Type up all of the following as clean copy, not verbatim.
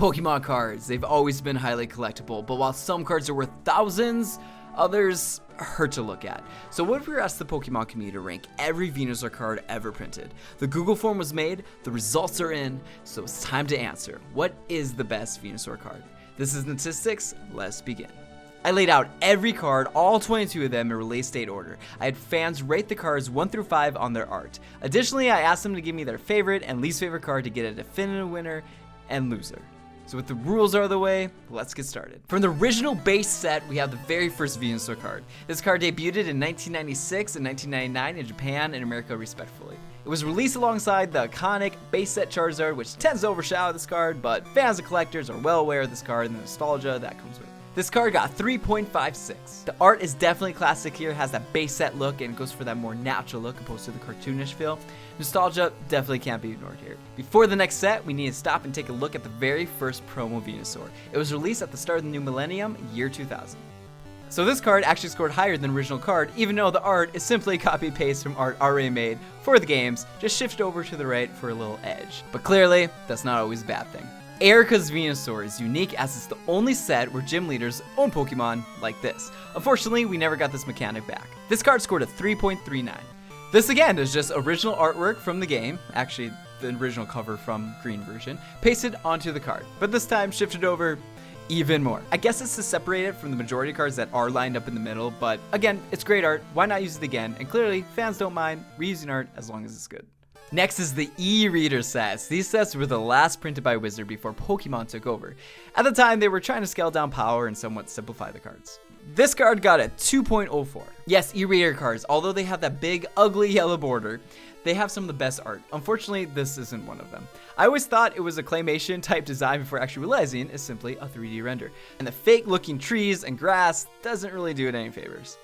Pokemon cards, they've always been highly collectible, but while some cards are worth thousands, others hurt to look at. So what if we were asked the Pokemon community to rank every Venusaur card ever printed? The Google form was made, the results are in, so it's time to answer. What is the best Venusaur card? This is Statistics, let's begin. I laid out every card, all 22 of them, in release date order. I had fans rate the cards 1 through 5 on their art. Additionally, I asked them to give me their favorite and least favorite card to get a definitive winner and loser. So with the rules out of the way, let's get started. From the original base set, we have the very first Venusaur card. This card debuted in 1996 and 1999 in Japan and America respectively. It was released alongside the iconic base set Charizard, which tends to overshadow this card, but fans and collectors are well aware of this card and the nostalgia that comes with it. This card got 3.56. The art is definitely classic here, has that base set look and goes for that more natural look opposed to the cartoonish feel. Nostalgia definitely can't be ignored here. Before the next set, we need to stop and take a look at the very first promo Venusaur. It was released at the start of the new millennium, year 2000. So this card actually scored higher than the original card, even though the art is simply copy-paste from art already made for the games, just shifted over to the right for a little edge. But clearly, that's not always a bad thing. Erica's Venusaur is unique as it's the only set where gym leaders own Pokemon like this. Unfortunately, we never got this mechanic back. This card scored a 3.39. This again is just original artwork from the game, actually the original cover from green version, pasted onto the card, but this time shifted over even more. I guess it's to separate it from the majority of cards that are lined up in the middle, but again, it's great art, why not use it again? And clearly, fans don't mind reusing art as long as it's good. Next is the e-reader sets. These sets were the last printed by Wizard before Pokemon took over. At the time, they were trying to scale down power and somewhat simplify the cards. This card got a 2.04. Yes, e-reader cards, although they have that big, ugly yellow border, they have some of the best art. Unfortunately, this isn't one of them. I always thought it was a claymation type design before actually realizing it's simply a 3D render. And the fake looking trees and grass doesn't really do it any favors.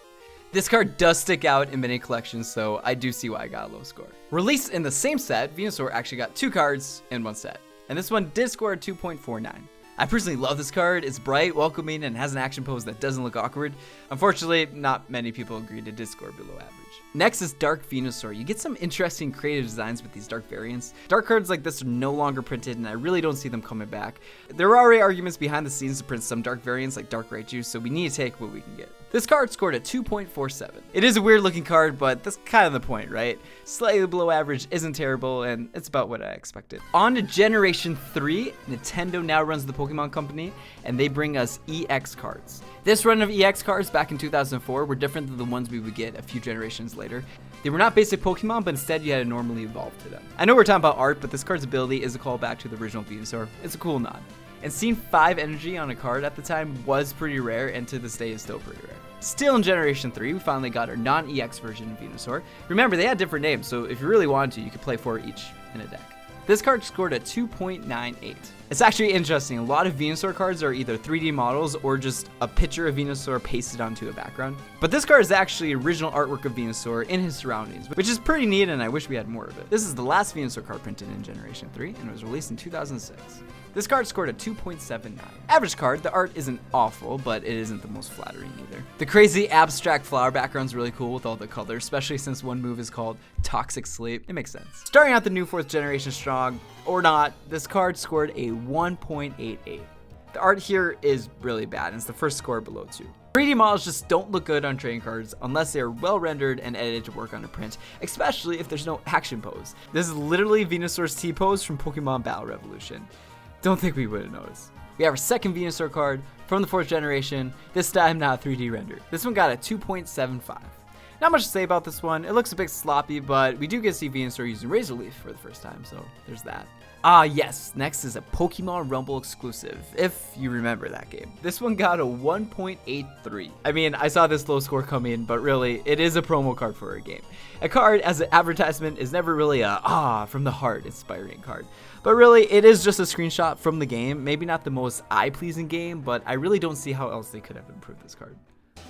This card does stick out in many collections, so I do see why I got a low score. Released in the same set, Venusaur actually got 2 cards in one set, and this one did score a 2.49. I personally love this card. It's bright, welcoming, and has an action pose that doesn't look awkward. Unfortunately, not many people agreed it did score below average. Next is Dark Venusaur. You get some interesting creative designs with these dark variants. Dark cards like this are no longer printed, and I really don't see them coming back. There are already arguments behind the scenes to print some dark variants like Dark Raichu, so we need to take what we can get. This card scored a 2.47. It is a weird looking card, but that's kind of the point, right? Slightly below average isn't terrible, and it's about what I expected. On to Generation 3, Nintendo now runs the Pokemon Company, and they bring us EX cards. This run of EX cards back in 2004 were different than the ones we would get a few generations later. They were not basic Pokemon, but instead you had to normally evolve to them. I know we're talking about art, but this card's ability is a callback to the original Venusaur. It's a cool nod. And seeing 5 energy on a card at the time was pretty rare, and to this day is still pretty rare. Still in Generation 3, we finally got our non-EX version of Venusaur. Remember, they had different names, so if you really wanted to, you could play 4 each in a deck. This card scored a 2.98. It's actually interesting. A lot of Venusaur cards are either 3D models or just a picture of Venusaur pasted onto a background. But this card is actually original artwork of Venusaur in his surroundings, which is pretty neat, and I wish we had more of it. This is the last Venusaur card printed in Generation 3, and it was released in 2006. This card scored a 2.79. Average card, the art isn't awful, but it isn't the most flattering either. The crazy abstract flower background's really cool with all the colors, especially since one move is called Toxic Sleep. It makes sense. Starting out the new 4th generation strong, or not, this card scored a 1.88. The art here is really bad, and it's the first score below 2. 3D models just don't look good on trading cards unless they are well rendered and edited to work on a print, especially if there's no action pose. This is literally Venusaur's T-pose from Pokemon Battle Revolution. Don't think we would have noticed. We have our second Venusaur card from the 4th generation, this time not 3D rendered. This one got a 2.75. Not much to say about this one. It looks a bit sloppy, but we do get to see Venusaur using Razor Leaf for the first time, so there's that. Yes, next is a Pokemon Rumble exclusive, if you remember that game. This one got a 1.83. I mean, I saw this low score come in, but really, it is a promo card for a game. A card as an advertisement is never really a from the heart inspiring card. But really, it is just a screenshot from the game. Maybe not the most eye-pleasing game, but I really don't see how else they could have improved this card.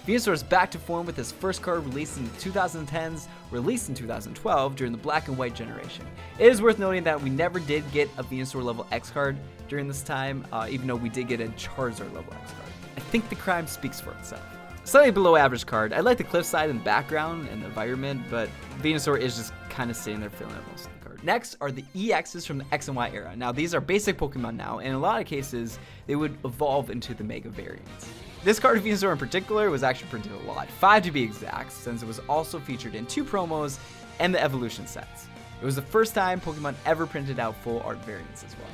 Venusaur is back to form with his first card released in the 2010s, released in 2012 during the Black and White generation. It is worth noting that we never did get a Venusaur level X card during this time, even though we did get a Charizard level X card. I think the crime speaks for itself. Slightly below average card. I like the cliffside in the background and the environment, but Venusaur is just kind of sitting there filling out most of the card. Next are the EXs from the X and Y era. Now these are basic Pokemon now, and in a lot of cases, they would evolve into the Mega variants. This card of Venusaur in particular was actually printed a lot, 5 to be exact, since it was also featured in 2 promos and the evolution sets. It was the first time Pokemon ever printed out full art variants as well.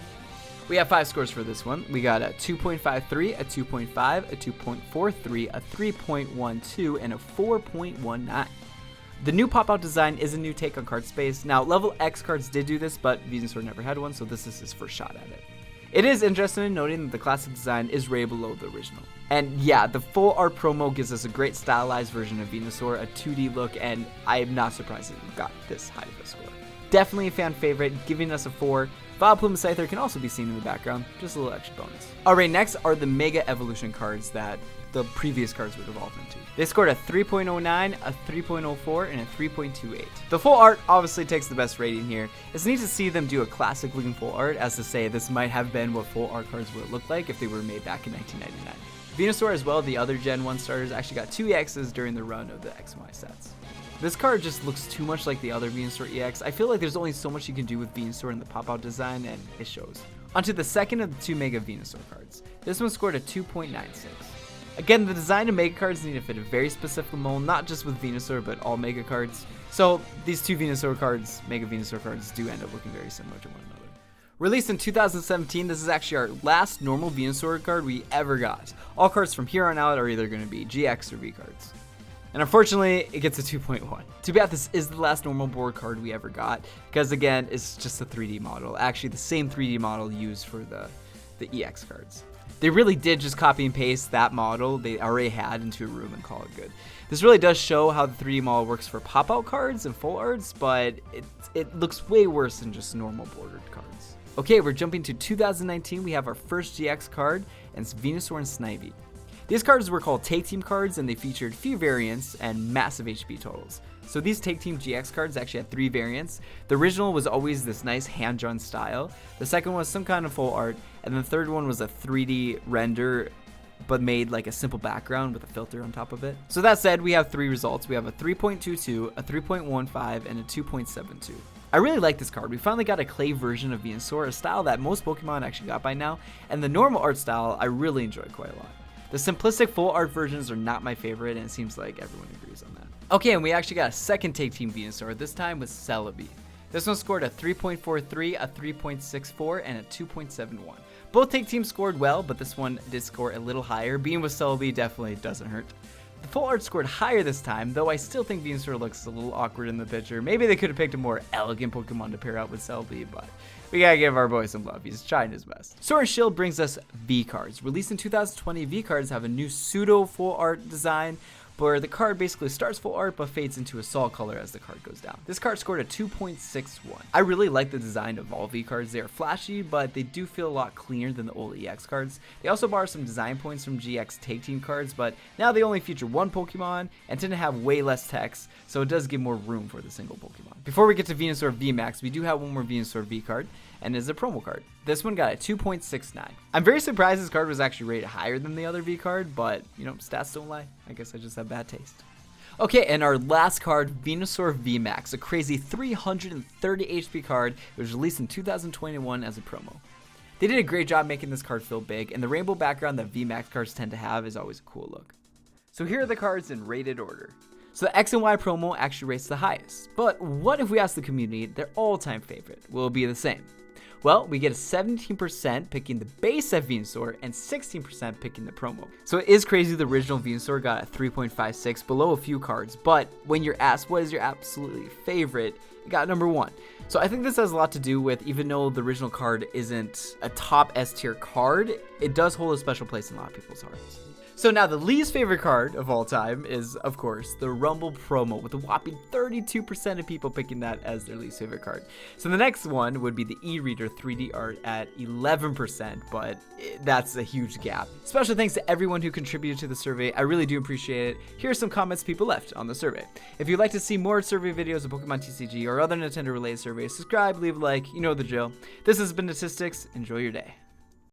We have 5 scores for this one. We got a 2.53, a 2.5, a 2.43, a 3.12, and a 4.19. The new pop-out design is a new take on card space. Now, level X cards did do this, but Venusaur never had one, so this is his first shot at it. It is interesting in noting that the classic design is way below the original. And yeah, the full art promo gives us a great stylized version of Venusaur, a 2D look, and I am not surprised that we got this high of a score. Definitely a fan favorite, giving us a 4. Vileplume and Scyther can also be seen in the background, just a little extra bonus. Alright, next are the Mega Evolution cards that the previous cards would evolve into. They scored a 3.09, a 3.04, and a 3.28. The full art obviously takes the best rating here. It's neat to see them do a classic looking full art, as to say this might have been what full art cards would look like if they were made back in 1999. Venusaur as well, the other Gen 1 starters, actually got 2 EXs during the run of the X and Y sets. This card just looks too much like the other Venusaur EX. I feel like there's only so much you can do with Venusaur in the pop-out design, and it shows. Onto the second of the 2 Mega Venusaur cards. This one scored a 2.96. Again, the design of Mega cards need to fit a very specific mold, not just with Venusaur, but all Mega cards. So these 2 Venusaur cards, Mega Venusaur cards, do end up looking very similar to one another. Released in 2017, this is actually our last normal Venusaur card we ever got. All cards from here on out are either going to be GX or V cards. And unfortunately, it gets a 2.1. Too bad this is the last normal board card we ever got, because again, it's just a 3D model. Actually, the same 3D model used for the EX cards. They really did just copy and paste that model they already had into a room and call it good. This really does show how the 3D model works for pop-out cards and full arts, but it looks way worse than just normal bordered cards. Okay, we're jumping to 2019. We have our first GX card, and it's Venusaur and Snipey. These cards were called Take Team cards, and they featured few variants and massive HP totals. So these Take Team GX cards actually had 3 variants. The original was always this nice hand-drawn style. The second one was some kind of full art, and the third one was a 3D render, but made like a simple background with a filter on top of it. So that said, we have 3 results. We have a 3.22, a 3.15, and a 2.72. I really like this card. We finally got a clay version of Venusaur, a style that most Pokemon actually got by now, and the normal art style I really enjoy quite a lot. The simplistic full art versions are not my favorite, and it seems like everyone agrees on that. Okay, and we actually got a second Take Team Venusaur, this time with Celebi. This one scored a 3.43, a 3.64, and a 2.71. Both Take Teams scored well, but this one did score a little higher. Being with Celebi definitely doesn't hurt. The full art scored higher this time, though I still think Venusaur looks a little awkward in the picture. Maybe they could have picked a more elegant Pokemon to pair out with Celebi, but we gotta give our boy some love. He's trying his best. Sword and Shield brings us V cards. Released in 2020, V cards have a new pseudo full art design, where the card basically starts full art but fades into a solid color as the card goes down. This card scored a 2.61. I really like the design of all V cards. They are flashy, but they do feel a lot cleaner than the old EX cards. They also borrow some design points from GX Take Team cards, but now they only feature 1 Pokemon and tend to have way less text, so it does give more room for the single Pokemon. Before we get to Venusaur VMAX, we do have one more Venusaur V card, and it's a promo card. This one got a 2.69. I'm very surprised this card was actually rated higher than the other V card, but you know, stats don't lie. I guess I just have bad taste. Okay, and our last card, Venusaur VMAX, a crazy 330 HP card. It was released in 2021 as a promo. They did a great job making this card feel big, and the rainbow background that VMAX cards tend to have is always a cool look. So here are the cards in rated order. So the X and Y promo actually rates the highest, but what if we ask the community their all-time favorite? Will it be the same? Well, we get a 17% picking the base set Venusaur and 16% picking the promo. So it is crazy the original Venusaur got a 3.56, below a few cards, but when you're asked what is your absolutely favorite, it got number 1. So I think this has a lot to do with, even though the original card isn't a top S tier card, it does hold a special place in a lot of people's hearts. So now the least favorite card of all time is, of course, the Rumble promo, with a whopping 32% of people picking that as their least favorite card. So the next one would be the e-reader 3D art at 11%, but that's a huge gap. Special thanks to everyone who contributed to the survey. I really do appreciate it. Here are some comments people left on the survey. If you'd like to see more survey videos of Pokemon TCG or other Nintendo related surveys, subscribe, leave a like, you know the drill. This has been Statistics. Enjoy your day.